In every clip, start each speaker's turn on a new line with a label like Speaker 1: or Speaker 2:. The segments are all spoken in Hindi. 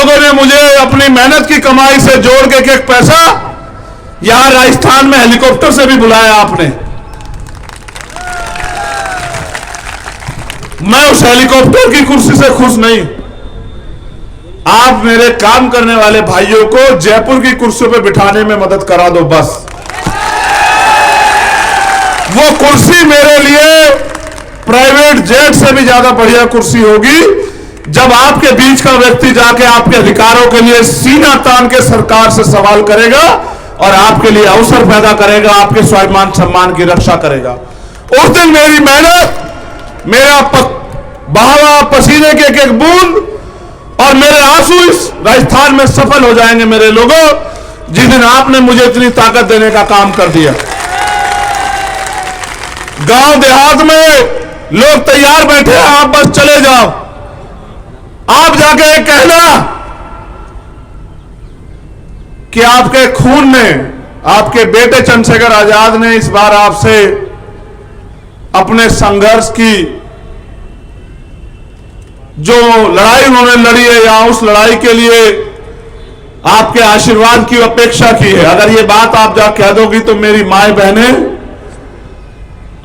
Speaker 1: लोगों ने मुझे अपनी मेहनत की कमाई से जोड़ के एक पैसा यहां राजस्थान में हेलीकॉप्टर से भी बुलाया आपने। मैं उस हेलीकॉप्टर की कुर्सी से खुश नहीं। आप मेरे काम करने वाले भाइयों को जयपुर की कुर्सियों पर बिठाने में मदद करा दो बस। वो कुर्सी मेरे लिए प्राइवेट जेट से भी ज्यादा बढ़िया कुर्सी होगी जब आपके बीच का व्यक्ति जाके आपके अधिकारों के लिए सीना तान के सरकार से सवाल करेगा और आपके लिए अवसर पैदा करेगा, आपके स्वाभिमान सम्मान की रक्षा करेगा। उस दिन मेरी मेहनत, मेरा बहावा पसीने के एक एक बूंद और मेरे आंसू इस राजस्थान में सफल हो जाएंगे मेरे लोगों, जिस दिन आपने मुझे इतनी ताकत देने का काम कर दिया। गांव देहात में लोग तैयार बैठे हैं, आप बस चले जाओ। आप जाके कहना कि आपके खून ने, आपके बेटे चंद्रशेखर आजाद ने इस बार आपसे अपने संघर्ष की जो लड़ाई उन्होंने लड़ी है या उस लड़ाई के लिए आपके आशीर्वाद की अपेक्षा की है। अगर ये बात आप जा कह दोगी तो मेरी माए बहनें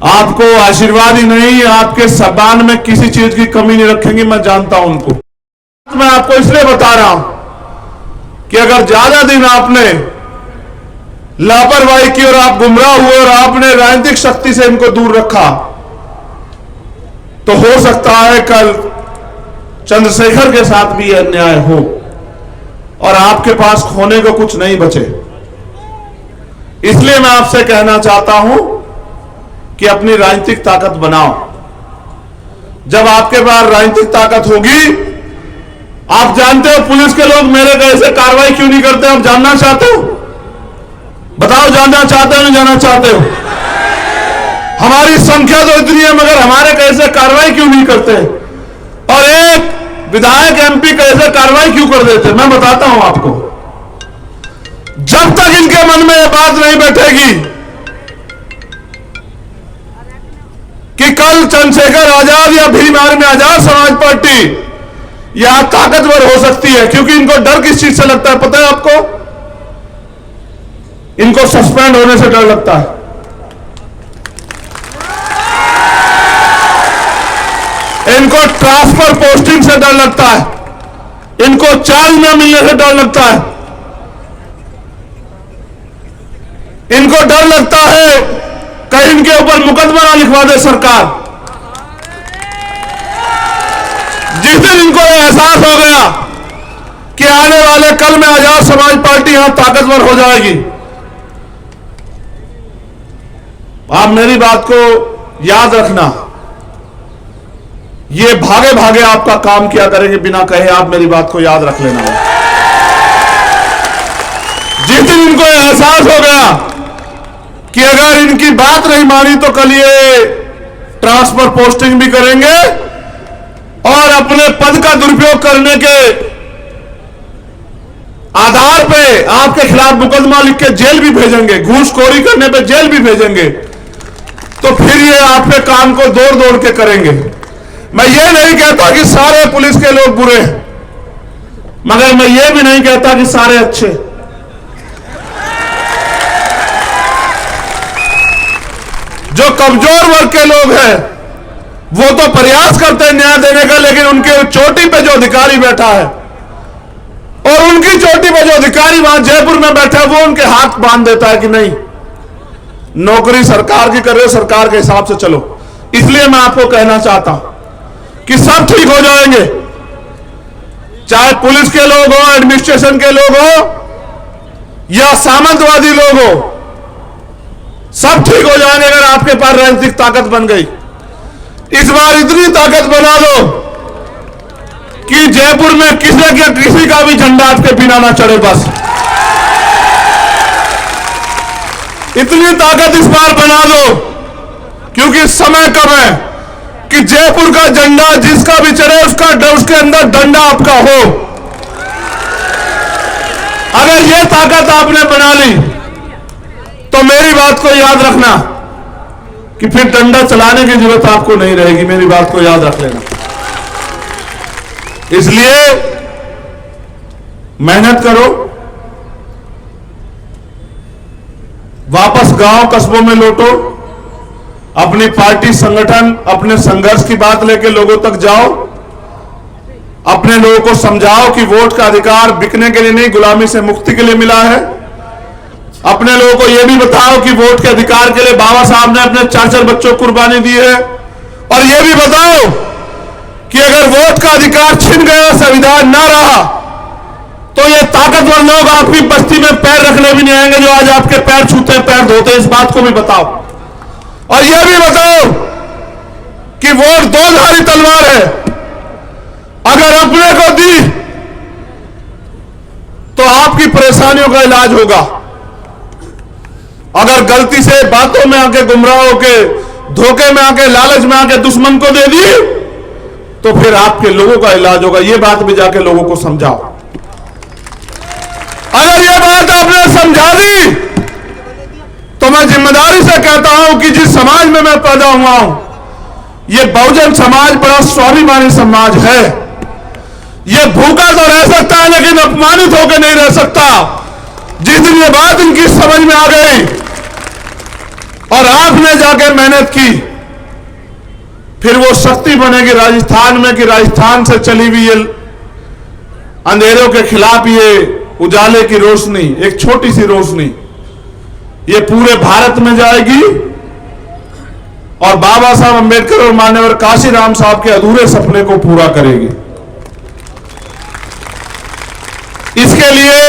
Speaker 1: आपको आशीर्वाद ही नहीं, आपके सम्मान में किसी चीज की कमी नहीं रखेंगी। मैं जानता हूं उनको। मैं आपको इसलिए बता रहा हूं कि अगर ज्यादा दिन आपने लापरवाही की और आप गुमराह हुए और आपने राजनीतिक शक्ति से इनको दूर रखा तो हो सकता है कल चंद्रशेखर के साथ भी यह अन्याय हो और आपके पास खोने को कुछ नहीं बचे। इसलिए मैं आपसे कहना चाहता हूं कि अपनी राजनीतिक ताकत बनाओ। जब आपके पास राजनीतिक ताकत होगी, आप जानते हो पुलिस के लोग मेरे कैसे कार्रवाई क्यों नहीं करते, आप जानना चाहते हो? बताओ, जानना चाहते हो नहीं जानना चाहते हो? हमारी संख्या तो इतनी है मगर हमारे कैसे कार्रवाई क्यों नहीं करते? और एक विधायक एमपी कैसे कार्रवाई क्यों कर देते? मैं बताता हूं आपको। जब तक इनके मन में यह बात नहीं बैठेगी कि कल चंद्रशेखर आजाद या भीम आर्मी आजाद समाज पार्टी यहां ताकतवर हो सकती है, क्योंकि इनको डर किस चीज से लगता है पता है आपको? इनको सस्पेंड होने से डर लगता है। इनको ट्रांसफर पोस्टिंग से डर लगता है, इनको चार्ज न मिलने से डर लगता है, इनको डर लगता है कहीं इनके ऊपर मुकदमा ना लिखवा दे सरकार। जिस दिन इनको एहसास हो गया कि आने वाले कल में आजाद समाज पार्टी यहां ताकतवर हो जाएगी, आप मेरी बात को याद रखना। ये भागे भागे आपका काम किया करेंगे बिना कहे, आप मेरी बात को याद रख लेना। जिस दिन इनको एहसास हो गया कि अगर इनकी बात नहीं मानी तो कल ये ट्रांसफर पोस्टिंग भी करेंगे और अपने पद का दुरुपयोग करने के आधार पे आपके खिलाफ मुकदमा लिख के जेल भी भेजेंगे, घूसखोरी करने पे जेल भी भेजेंगे, तो फिर ये आपके काम को दौड़ दौड़ के करेंगे। मैं ये नहीं कहता कि सारे पुलिस के लोग बुरे हैं, मगर मैं ये भी नहीं कहता कि सारे अच्छे। जो कमजोर वर्ग के लोग हैं वो तो प्रयास करते हैं न्याय देने का, लेकिन उनके चोटी पे जो अधिकारी बैठा है और उनकी चोटी पे जो अधिकारी वहां जयपुर में बैठा है वो उनके हाथ बांध देता है कि नहीं, नौकरी सरकार की कर रहे हो, सरकार के हिसाब से चलो। इसलिए मैं आपको कहना चाहता हूं कि सब ठीक हो जाएंगे, चाहे पुलिस के लोग हो, एडमिनिस्ट्रेशन के लोग हो या सामंतवादी लोग हो, सब ठीक हो जाएंगे अगर आपके पास राजनीतिक ताकत बन गई। इस बार इतनी ताकत बना लो कि जयपुर में किसी का भी झंडा आपके बिना ना चढ़े। बस इतनी ताकत इस बार बना लो, क्योंकि समय कम है कि जयपुर का झंडा जिसका भी चढ़े उसके अंदर डंडा आपका हो। अगर यह ताकत आपने बना ली तो मेरी बात को याद रखना कि फिर डंडा चलाने की जरूरत आपको नहीं रहेगी। मेरी बात को याद रख लेना। इसलिए मेहनत करो, वापस गांव कस्बों में लौटो, अपनी पार्टी संगठन अपने संघर्ष की बात लेके लोगों तक जाओ, अपने लोगों को समझाओ कि वोट का अधिकार बिकने के लिए नहीं, गुलामी से मुक्ति के लिए मिला है। अपने लोगों को यह भी बताओ कि वोट के अधिकार के लिए बाबा साहब ने अपने 4-4 बच्चों को कुर्बानी दी है। और यह भी बताओ कि अगर वोट का अधिकार छिन गया, संविधान ना रहा, तो ये ताकतवर लोग आपकी बस्ती में पैर रखने भी नहीं आएंगे जो आज आपके पैर छूते हैं, पैर धोते हैं। इस बात को भी बताओ। और यह भी बताओ कि वोट दो धारी तलवार है, अगर अपने को दी तो आपकी परेशानियों का इलाज होगा, अगर गलती से बातों में आके, गुमराह होके, धोखे में आके, लालच में आके दुश्मन को दे दी तो फिर आपके लोगों का इलाज होगा। यह बात भी जाके लोगों को समझाओ। अगर यह बात आपने समझा दी तो मैं जिम्मेदारी से कहता हूं कि जिस समाज में मैं पैदा हुआ हूं, यह बहुजन समाज बड़ा स्वाभिमानी समाज है। यह भूखा तो रह सकता है लेकिन अपमानित होकर नहीं रह सकता। जिस दिन ये बात इनकी समझ में आ गई और आपने जाके मेहनत की, फिर वो शक्ति बनेगी राजस्थान में कि राजस्थान से चली हुई ये अंधेरों के खिलाफ ये उजाले की रोशनी, एक छोटी सी रोशनी, ये पूरे भारत में जाएगी और बाबा साहब अंबेडकर और मान्यवर काशीराम साहब के अधूरे सपने को पूरा करेगी। इसके लिए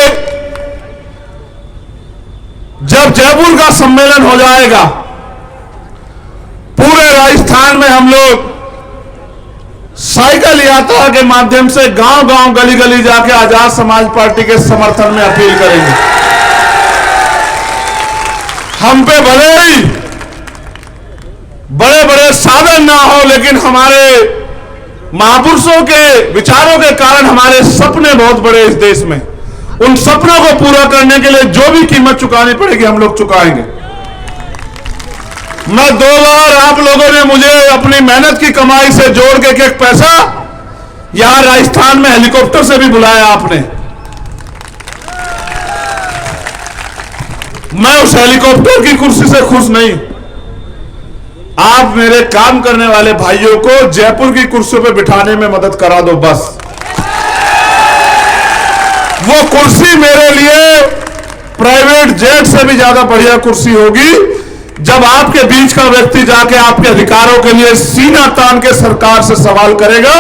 Speaker 1: जब जयपुर का सम्मेलन हो जाएगा, पूरे राजस्थान में हम लोग साइकिल यात्रा के माध्यम से गांव गांव, गली गली जाके आजाद समाज पार्टी के समर्थन में अपील करेंगे। हम पे भले ही बड़े बड़े साधन ना हो, लेकिन हमारे महापुरुषों के विचारों के कारण हमारे सपने बहुत बड़े इस देश में। उन सपनों को पूरा करने के लिए जो भी कीमत चुकानी पड़ेगी हम लोग चुकाएंगे। मैं 2 बार आप लोगों ने मुझे अपनी मेहनत की कमाई से जोड़ के एक पैसा यहां राजस्थान में हेलीकॉप्टर से भी बुलाया आपने। मैं उस हेलीकॉप्टर की कुर्सी से खुश नहीं। आप मेरे काम करने वाले भाइयों को जयपुर की कुर्सियों पर बिठाने में मदद करा दो बस। वो कुर्सी मेरे लिए प्राइवेट जेट से भी ज्यादा बढ़िया कुर्सी होगी, जब आपके बीच का व्यक्ति जाके आपके अधिकारों के लिए सीना तान के सरकार से सवाल करेगा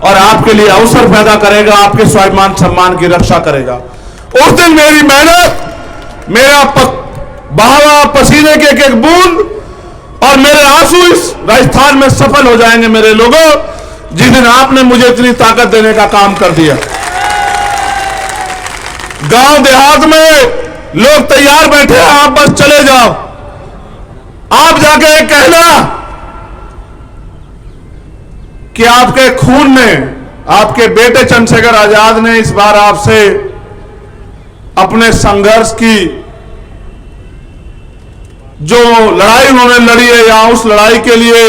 Speaker 1: और आपके लिए अवसर पैदा करेगा, आपके स्वाभिमान सम्मान की रक्षा करेगा। उस दिन मेरी मेहनत, मेरा बहावा पसीने के एक बूंद और मेरे आंसू इस राजस्थान में सफल हो जाएंगे मेरे लोगों, जिस दिन आपने मुझे इतनी ताकत देने का काम कर दिया। गांव देहात में लोग तैयार बैठे हैं, आप बस चले जाओ। आप जाके कहना कि आपके खून में, आपके बेटे चंद्रशेखर आजाद ने इस बार आपसे अपने संघर्ष की जो लड़ाई उन्होंने लड़ी है, या उस लड़ाई के लिए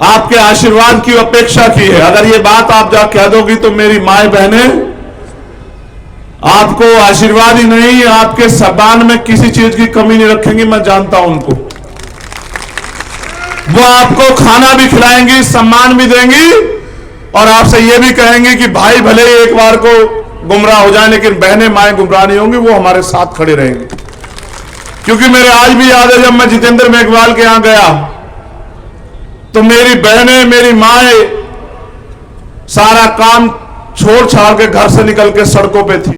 Speaker 1: आपके आशीर्वाद की अपेक्षा की है। अगर ये बात आप जा कह दोगी तो मेरी माए बहनें आपको आशीर्वाद ही नहीं, आपके सम्मान में किसी चीज की कमी नहीं रखेंगी। मैं जानता हूं उनको। वो आपको खाना भी खिलाएंगी, सम्मान भी देंगी और आपसे ये भी कहेंगे कि भाई भले ही एक बार को गुमराह हो जाए लेकिन बहनें माएं गुमराह नहीं होंगी, वो हमारे साथ खड़े रहेंगे। क्योंकि मेरे आज भी याद है, जब मैं जितेंद्र मेघवाल के यहां गया तो मेरी बहनें, मेरी माएं सारा काम छोड़ छाड़ के घर से निकल के सड़कों पे थी।